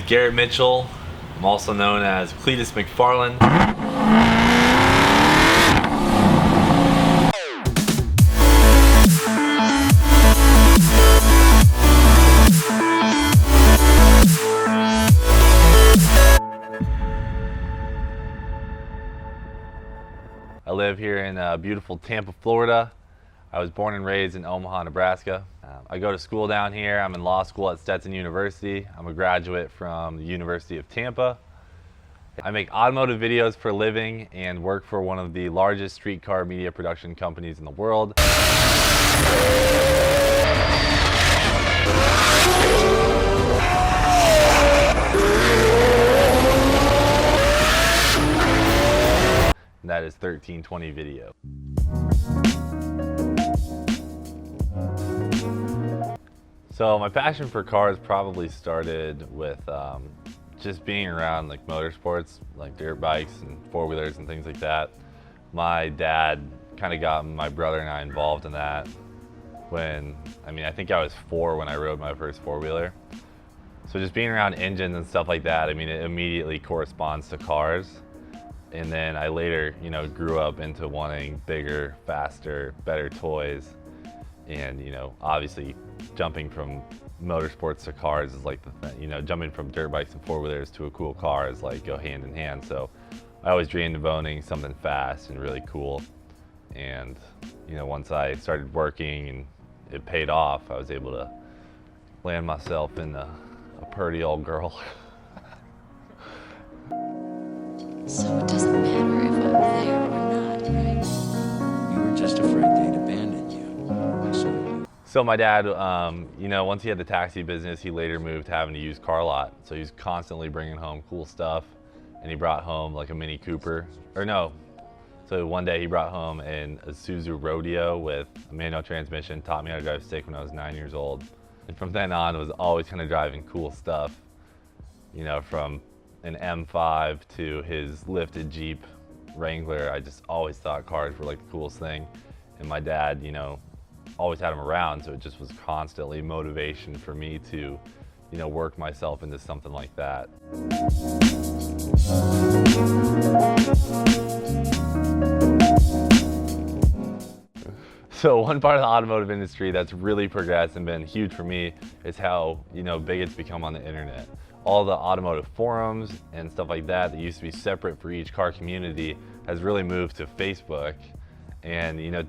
is Garrett Mitchell. I'm also known as Cleetus McFarland. I live here in beautiful Tampa, Florida. I was born and raised in Omaha, Nebraska. I go to school down here. I'm in law school at Stetson University. I'm a graduate from the University of Tampa. I make automotive videos for a living and work for one of the largest streetcar media production companies in the world. And that is 1320 Video. So my passion for cars probably started with just being around like motorsports, like dirt bikes and four-wheelers and things like that. My dad kind of got my brother and I involved in that when, I think I was 4 when I rode my first four-wheeler. So just being around engines and stuff like that, it immediately corresponds to cars. And then I later, grew up into wanting bigger, faster, better toys. And, obviously jumping from motorsports to cars is like the thing, jumping from dirt bikes and four-wheelers to a cool car is like go hand in hand. So I always dreamed of owning something fast and really cool. And, once I started working and it paid off, I was able to land myself in a pretty old girl. So it doesn't matter if I'm there or not, right? You were just afraid they'd abandon you. So my dad, once he had the taxi business, he later moved to having a used car lot. So he was constantly bringing home cool stuff, and he brought home like a Mini Cooper, So one day he brought home an Isuzu Rodeo with a manual transmission, taught me how to drive stick when I was 9 years old. And from then on, it was always kind of driving cool stuff, from an M5 to his lifted Jeep Wrangler. I just always thought cars were like the coolest thing. And my dad, always had him around, so it just was constantly motivation for me to, work myself into something like that. So one part of the automotive industry that's really progressed and been huge for me is how, big it's become on the internet. All the automotive forums and stuff like that used to be separate for each car community has really moved to Facebook. And,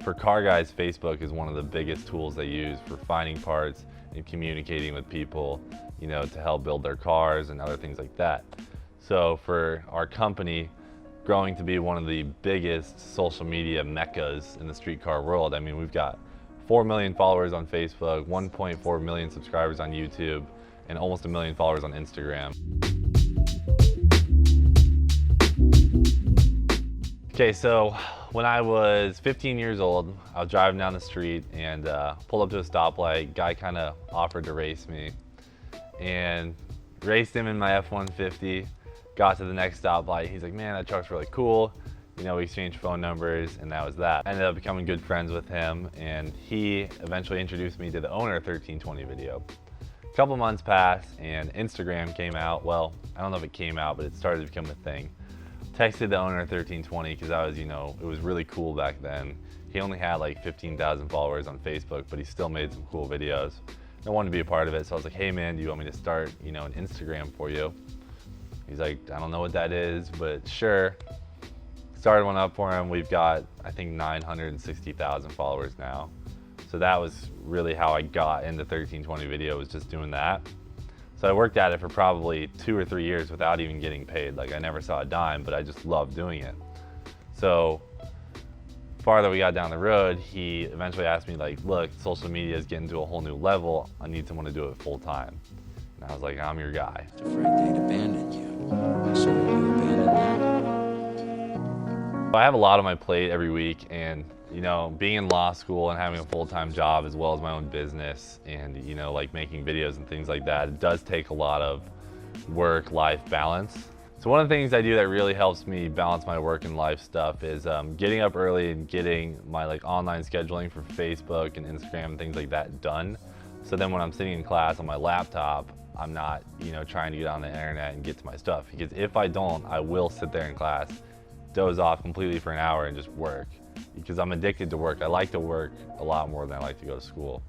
for car guys, Facebook is one of the biggest tools they use for finding parts and communicating with people, to help build their cars and other things like that. So for our company, growing to be one of the biggest social media meccas in the street car world, we've got 4 million followers on Facebook, 1.4 million subscribers on YouTube, and almost 1 million followers on Instagram. Okay, so when I was 15 years old, I was driving down the street and pulled up to a stoplight. Guy kind of offered to race me, and raced him in my F-150. Got to the next stoplight. He's like, "Man, that truck's really cool." We exchanged phone numbers, and that was that. I ended up becoming good friends with him, and he eventually introduced me to the owner of 1320 Video. A couple months passed, and Instagram came out. Well, I don't know if it came out, but it started to become a thing. Texted the owner of 1320 because I was, it was really cool back then. He only had like 15,000 followers on Facebook, but he still made some cool videos. I wanted to be a part of it, so I was like, "Hey man, do you want me to start, an Instagram for you?" He's like, "I don't know what that is, but sure." Started one up for him. We've got, I think, 960,000 followers now. So that was really how I got into 1320 Video, was just doing that. So I worked at it for probably 2 or 3 years without even getting paid. Like, I never saw a dime, but I just loved doing it. So farther we got down the road, he eventually asked me, like, "Look, social media is getting to a whole new level. I need someone to do it full time." And I was like, "I'm your guy." Afraid they'd abandon you. So you abandoned them? I have a lot on my plate every week, and being in law school and having a full-time job as well as my own business and like making videos and things like that, it does take a lot of work-life balance. So one of the things I do that really helps me balance my work and life stuff is getting up early and getting my online scheduling for Facebook and Instagram and things like that done. So then when I'm sitting in class on my laptop, I'm not, trying to get on the internet and get to my stuff. Because if I don't, I will sit there in class, doze off completely for an hour and just work. Because I'm addicted to work. I like to work a lot more than I like to go to school.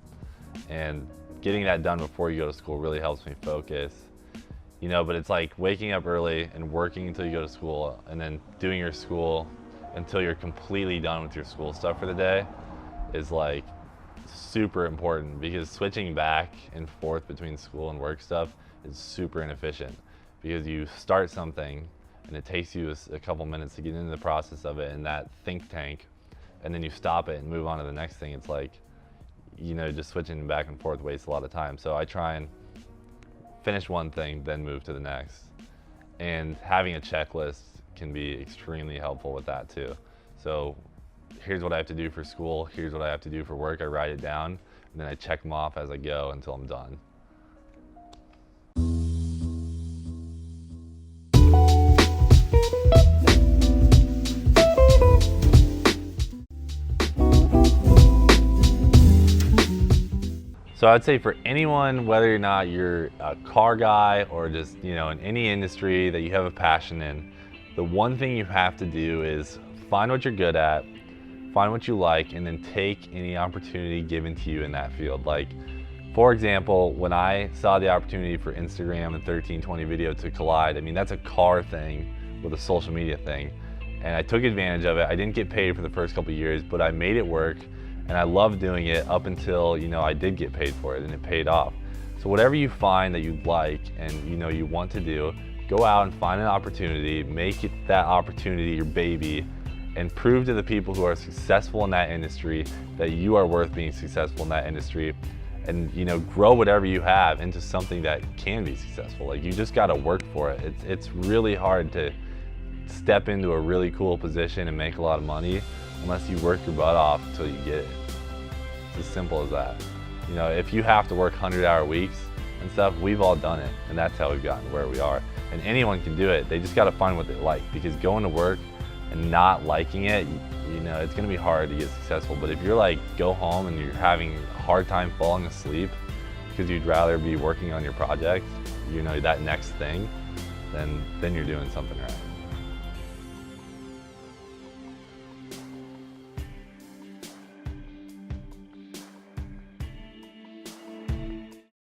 And getting that done before you go to school really helps me focus. But it's like waking up early and working until you go to school, and then doing your school until you're completely done with your school stuff for the day is like super important, because switching back and forth between school and work stuff is super inefficient, because you start something and it takes you a couple minutes to get into the process of it in that think tank, and then you stop it and move on to the next thing. It's like, just switching back and forth wastes a lot of time. So I try and finish one thing, then move to the next. And having a checklist can be extremely helpful with that too. So here's what I have to do for school, here's what I have to do for work. I write it down, and then I check them off as I go until I'm done. So I'd say for anyone, whether or not you're a car guy or just, in any industry that you have a passion in, the one thing you have to do is find what you're good at, find what you like, and then take any opportunity given to you in that field. Like, for example, when I saw the opportunity for Instagram and 1320 video to collide, that's a car thing with a social media thing. And I took advantage of it. I didn't get paid for the first couple of years, but I made it work. And I loved doing it up until, I did get paid for it, and it paid off. So whatever you find that you like and you want to do, go out and find an opportunity, make it that opportunity your baby, and prove to the people who are successful in that industry that you are worth being successful in that industry. And grow whatever you have into something that can be successful. Like, you just gotta work for it. It's really hard to step into a really cool position and make a lot of money unless you work your butt off until you get it. It's as simple as that. If you have to work 100-hour weeks and stuff, we've all done it, and that's how we've gotten to where we are. And anyone can do it. They just gotta find what they like, because going to work and not liking it, it's gonna be hard to get successful. But if you're like, go home and you're having a hard time falling asleep because you'd rather be working on your project, that next thing, then you're doing something right.